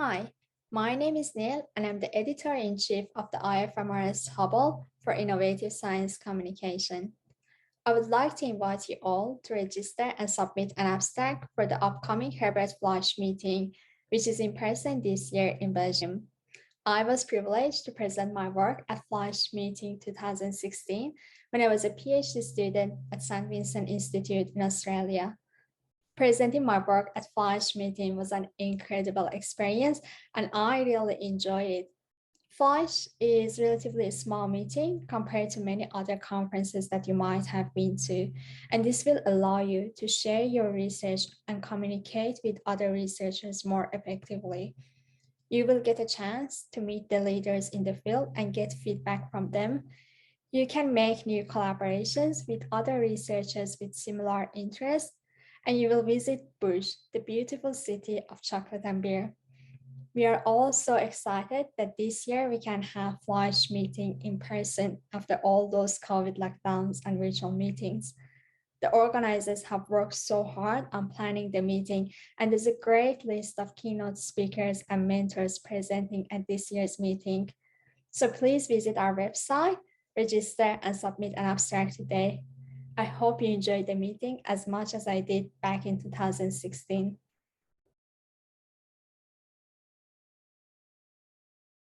Hi, my name is Neil, and I'm the editor-in-chief of the IFMRS HubLE for Innovative Science Communication. I would like to invite you all to register and submit an abstract for the upcoming Herbert Fleisch meeting, which is in person this year in Belgium. I was privileged to present my work at Fleisch Meeting 2016 when I was a PhD student at St. Vincent Institute in Australia. Presenting my work at Fleisch meeting was an incredible experience and I really enjoyed it. Fleisch is relatively a small meeting compared to many other conferences that you might have been to, and this will allow you to share your research and communicate with other researchers more effectively. You will get a chance to meet the leaders in the field and get feedback from them. You can make new collaborations with other researchers with similar interests, and you will visit Bruges, the beautiful city of chocolate and beer. We are all so excited that this year we can have Fleisch meeting in person after all those COVID lockdowns and virtual meetings. The organizers have worked so hard on planning the meeting, and there's a great list of keynote speakers and mentors presenting at this year's meeting. So please visit our website, register, and submit an abstract today. I hope you enjoyed the meeting as much as I did back in 2016.